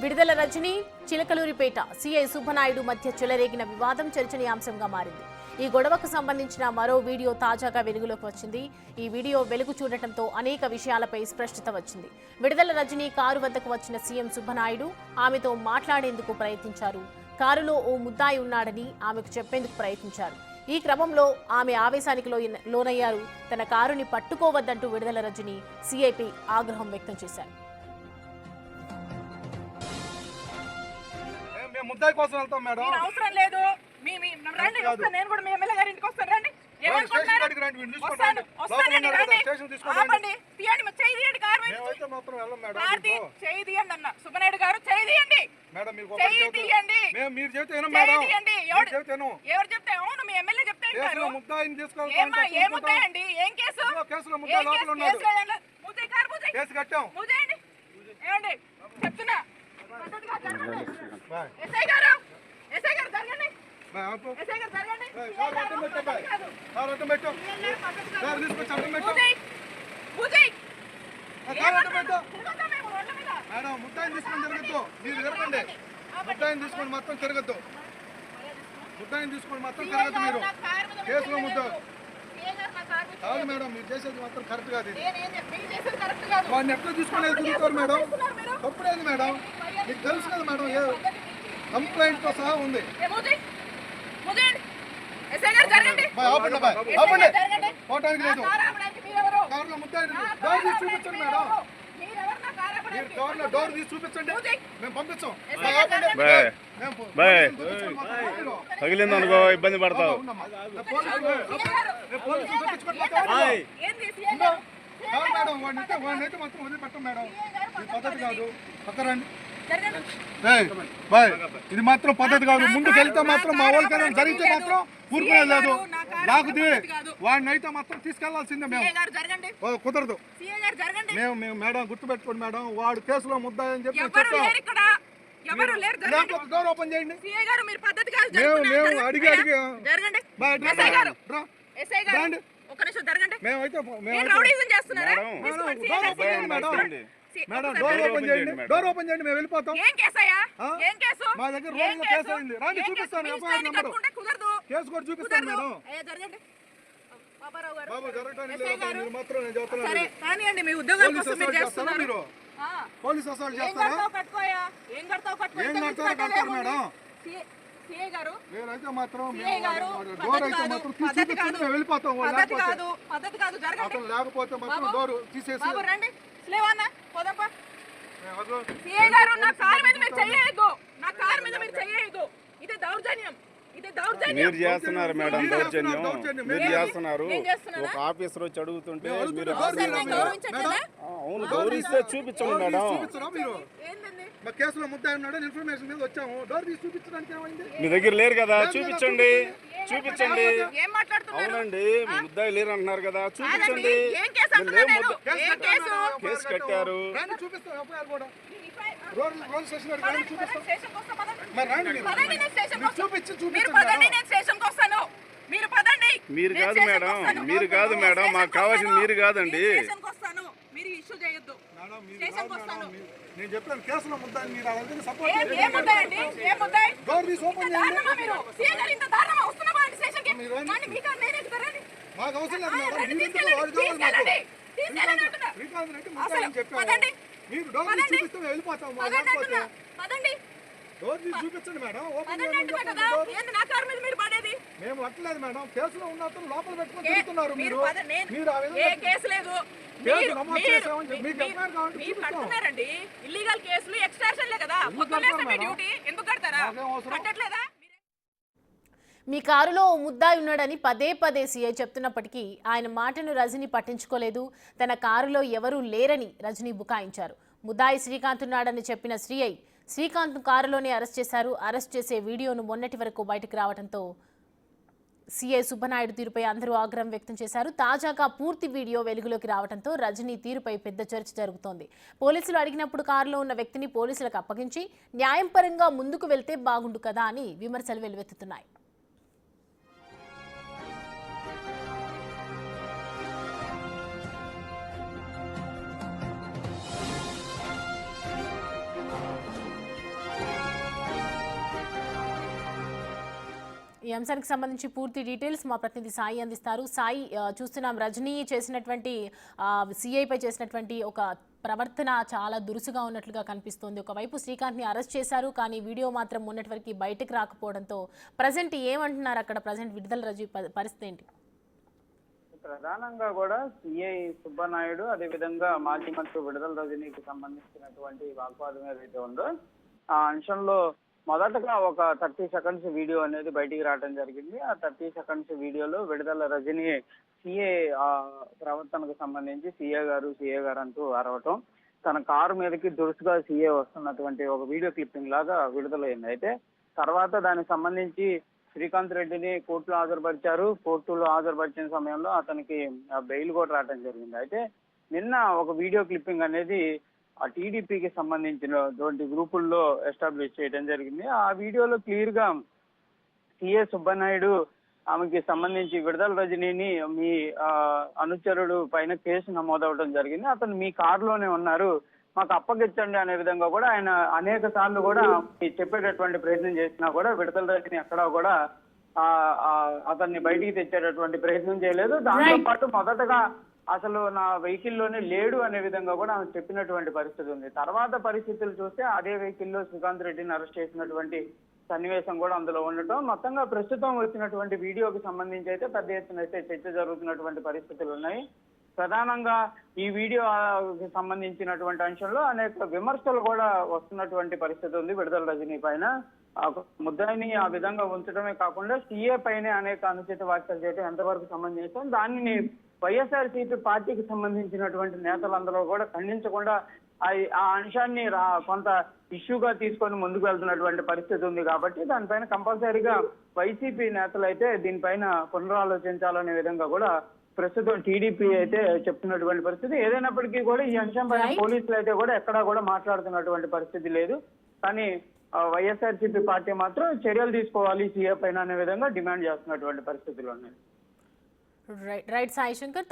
విడుదల రజని చిలకలూరిపేట సీఐ సుబ్బనాయుడు మధ్య చెలరేగిన వివాదం చర్చనీయాంశంగా మారింది. ఈ గొడవకు సంబంధించిన మరో వీడియో తాజాగా వెలుగులోకి వచ్చింది. ఈ వీడియో వెలుగు చూడటంతో అనేక విషయాలపై స్పష్టత వచ్చింది. విడుదల రజని కారు వద్దకు వచ్చిన సీఎం సుబ్బనాయుడు ఆమెతో మాట్లాడేందుకు ప్రయత్నించారు. కారులో ఓ ముద్దాయి ఉన్నాడని ఆమెకు చెప్పేందుకు ప్రయత్నించారు. ఈ క్రమంలో ఆమె ఆవేశానికి లోనయ్యారు. తన కారుని పట్టుకోవద్దంటూ విడుదల రజని సీఐపై ఆగ్రహం వ్యక్తం చేశారు. ముద్దాయి కోసం వెళ్తాం మేడం. అవసరం లేదు. నేను కూడా మీ ఎమ్మెల్యే గారి ఇంటికి వస్తాను. రండి. సుబ్బనాయుడు గారు చేయి తీయండి. ఎవరు చెప్తే అవును మీ ఎమ్మెల్యే చెప్తే ఏ ముద్దాయి అండి? ఏం కేసు? ఏమండి చెప్తున్నా ఎస్ఐ గారు జరగండి. ఎస్ఐ గారు జరగండి. మేడం ముద్దాయిని తీసుకొని తిరగద్దు. మీరు తిరగండి. ముద్దాయిని తీసుకొని మొత్తం తిరగద్దు. మీరు కేసులో ముద్దా కాదు మేడం. మీరు చేసేది మాత్రం కరెక్ట్ కాదు. వాడిని ఎట్లా తీసుకునేది తిరుగుతారు మేడం. తప్పులేదు మేడం. మీకు తెలుసు కదా మేడం. కంప్లైంట్ తో సహా ఉంది. పోవటానికి లేదు. కార్లో ముద్దాయి చూపించండి మేడం. మీరు కార్లో డోర్ తీసి చూపించండి. మేము పంపించాం. తగిలింది అనుకో ఇబ్బంది పడతావు. మేడం వాడినైతే మాత్రం వదిలిపెట్టం మేడం. ఇది పద్ధతి కాదు. పక్కరండి. ఇది మాత్రం పద్ధతి కాదు. ముందుకు వెళ్తే మాత్రం మా వాళ్ళకైనా జరిగితే మాత్రం ఊరుకునే లేదు. లాగుది వాడిని అయితే మాత్రం తీసుకెళ్లాల్సిందే. మేము కుదరదు. మేము మేడం గుర్తుపెట్టుకోండి మేడం. వాడు కేసులో ముద్దాయని చెప్పి చెప్పాం. డోర్ ఓపెన్ చేయండి. మేము అడిగి మేమైతే డోర్ ఓపెన్ చేయండి. మేము వెళ్ళిపోతాం. మా దగ్గర రోజులో కేసు అయింది. రాండి చూపిస్తాను. ఎఫ్ఐఆర్ నెంబర్ కేసు కూడా చూపిస్తాను మేడం. బాబు జరగడానికి మీరు మాత్రం నేను చెప్తున్నాను. మీరు పోలీస్ అసలు చేస్తారా? ఏం కడతారు మేడం? మీరైతే మాత్రం డోర్ అయితే మాత్రం చూపించండి. మేము వెళ్ళిపోతాం. అతను లేకపోతే మాత్రం డోర్ తీసేసి మీరు చేస్తున్నారు మేడం. దౌర్జన్యం మీరు చేస్తున్నారు. ఒక ఆఫీసర్ వచ్చి అడుగుతుంటే మీరు అవును గౌరవిస్తే చూపించండి మేడం. కేసులో ముద్దాయి ఉన్నాడు ఇన్ఫర్మేషన్ మీద వచ్చాము. డోర్ తీసి చూపించడానికి ఏమైంది? మీ దగ్గర లేరు కదా చూపించండి. అవునండి ముద్దాయి లేరు అంటున్నారు కదా చూపించండి. కేసు కట్టారు. మీరు కాదు మేడం. మీరు కాదు మేడం. మాకు కావాల్సింది మీరు కాదండి. నేను చెప్పాను కేసులో ముద్దాయి. మీరు అలాగే సపోర్ట్ డోర్ తీసి ఓపెన్ చేయండి. మాకు అవసరం లేదు మేడం. చెప్పాను. మీరు డోర్ తీసి చూపిస్తే వెళ్ళిపోతాం. డోర్ తీసి చూపించండి మేడం. మేము అట్లేదు మేడం. కేసులో ఉన్న లోపల పెట్టుకొని తిరుగుతున్నారు. మీరు ఇల్లీగల్ కేసులు ఎక్స్ట్రాక్షన్లే కదా. ఎందుకు కడతారా? మీ కారులో ఓ ముద్దాయి ఉన్నాడని పదే పదే సీఐ చెప్తున్నప్పటికీ ఆయన మాటను రజని పట్టించుకోలేదు. తన కారులో ఎవరూ లేరని రజని బుకాయించారు. ముద్దాయి శ్రీకాంత్ ఉన్నాడని చెప్పిన సీఐ శ్రీకాంత్ కారులోనే అరెస్ట్ చేశారు. అరెస్ట్ చేసే వీడియోను మొన్నటి వరకు బయటకు రావడంతో సీఐ సుబ్బనాయుడు తీరుపై అందరూ ఆగ్రహం వ్యక్తం చేశారు. తాజాగా పూర్తి వీడియో వెలుగులోకి రావడంతో రజనీ తీరుపై పెద్ద చర్చ జరుగుతోంది. పోలీసులు అడిగినప్పుడు కారులో ఉన్న వ్యక్తిని పోలీసులకు అప్పగించి న్యాయపరంగా ముందుకు వెళ్తే బాగుండు కదా అని విమర్శలు వెల్లువెత్తుతున్నాయి. అంశానికి సంబంధించి పూర్తి డీటెయిల్స్ మా ప్రతినిధి సాయి అందిస్తారు. సాయి, చూస్తున్నాం రజనీ చేసినటువంటి సిఐపై చేసినటువంటి ఒక ప్రవర్తన చాలా దురుసుగా ఉన్నట్లుగా కనిపిస్తోంది. ఒకవైపు శ్రీకాంత్ని అరెస్ట్ చేశారు, కానీ వీడియో మాత్రం మొన్నటి వరకు బయటకు రాకపోవడంతో ప్రజెంట్ ఏమంటున్నారు అక్కడ? ప్రజెంట్ విడుదల రజనీ పరిస్థితి ఏంటి? ప్రధానంగా కూడా సిఐ సుబ్బనాయుడు అదేవిధంగా మాజీ మంత్రి విడుదల రజనీకి సంబంధించినటువంటి వాగ్వాదం ఏదైతే ఉందో ఆ అంశంలో మొదటగా ఒక 30 సెకండ్స్ వీడియో అనేది బయటికి రావడం జరిగింది. ఆ 30 సెకండ్స్ వీడియోలో విడుదల రజనీ సిఏ ప్రవర్తనకు సంబంధించి సిఏ గారు అంటూ అరవటం, తన కారు మీదకి దురుసుగా సిఏ వస్తున్నటువంటి ఒక వీడియో క్లిప్పింగ్ లాగా విడుదలైంది. అయితే తర్వాత దానికి సంబంధించి శ్రీకాంత్ రెడ్డిని కోర్టులో హాజరుపరిచారు. కోర్టులో హాజరుపరిచిన సమయంలో అతనికి బెయిల్ కూడా రావడం జరిగింది. అయితే నిన్న ఒక వీడియో క్లిప్పింగ్ అనేది ఆ టీడీపీకి సంబంధించినటువంటి గ్రూపుల్లో ఎస్టాబ్లిష్ చేయడం జరిగింది. ఆ వీడియోలో క్లియర్ గా సిఏ సుబ్బనాయుడు ఆమెకి సంబంధించి విడుదల రజనీని మీ అనుచరుడు పైన కేసు నమోదవడం జరిగింది, అతను మీ కారులోనే ఉన్నారు, మాకు అప్పగించండి అనే విధంగా కూడా ఆయన అనేక సార్లు కూడా చెప్పేటటువంటి ప్రయత్నం చేసినా కూడా విడుదల రజనీ ఎక్కడా కూడా అతన్ని బయటికి తెచ్చేటటువంటి ప్రయత్నం చేయలేదు. దాంతో పాటు మొదటగా అసలు నా వెహికల్లోనే లేడు అనే విధంగా కూడా ఆమె చెప్పినటువంటి పరిస్థితి ఉంది. తర్వాత పరిస్థితులు చూస్తే అదే వెహికల్లో శ్రీకాంత్ రెడ్డిని అరెస్ట్ చేసినటువంటి సన్నివేశం కూడా అందులో ఉండటం, మొత్తంగా ప్రస్తుతం వచ్చినటువంటి వీడియోకి సంబంధించి అయితే పెద్ద ఎత్తున అయితే చర్చ జరుగుతున్నటువంటి పరిస్థితులు ఉన్నాయి. ప్రధానంగా ఈ వీడియోకి సంబంధించినటువంటి అంశంలో అనేక విమర్శలు కూడా వస్తున్నటువంటి పరిస్థితి ఉంది విడుదల రజనీ పైన. ముద్దాయిని ఆ విధంగా ఉంచడమే కాకుండా సీఏ పైనే అనేక అనుచిత వ్యాఖ్యలు చేయడం ఎంతవరకు సంబంధించాం, దానిని వైఎస్ఆర్సీపీ పార్టీకి సంబంధించినటువంటి నేతలందరూ కూడా ఖండించకుండా ఆ అంశాన్ని కొంత ఇష్యూగా తీసుకొని ముందుకు వెళ్తున్నటువంటి పరిస్థితి ఉంది. కాబట్టి దానిపైన కంపల్సరీగా వైసీపీ నేతలు అయితే దీనిపైన పునరాలోచించాలనే విధంగా కూడా ప్రస్తుతం టీడీపీ అయితే చెప్తున్నటువంటి పరిస్థితి. ఏదైనప్పటికీ కూడా ఈ అంశం పైన పోలీసులు అయితే కూడా ఎక్కడా కూడా మాట్లాడుతున్నటువంటి పరిస్థితి లేదు. కానీ వైఎస్ఆర్సీపీ పార్టీ మాత్రం చర్యలు తీసుకోవాలి సీఏ పైన అనే విధంగా డిమాండ్ చేస్తున్నటువంటి పరిస్థితులు ఉన్నాయి. రైట్ సాయి శంకర్.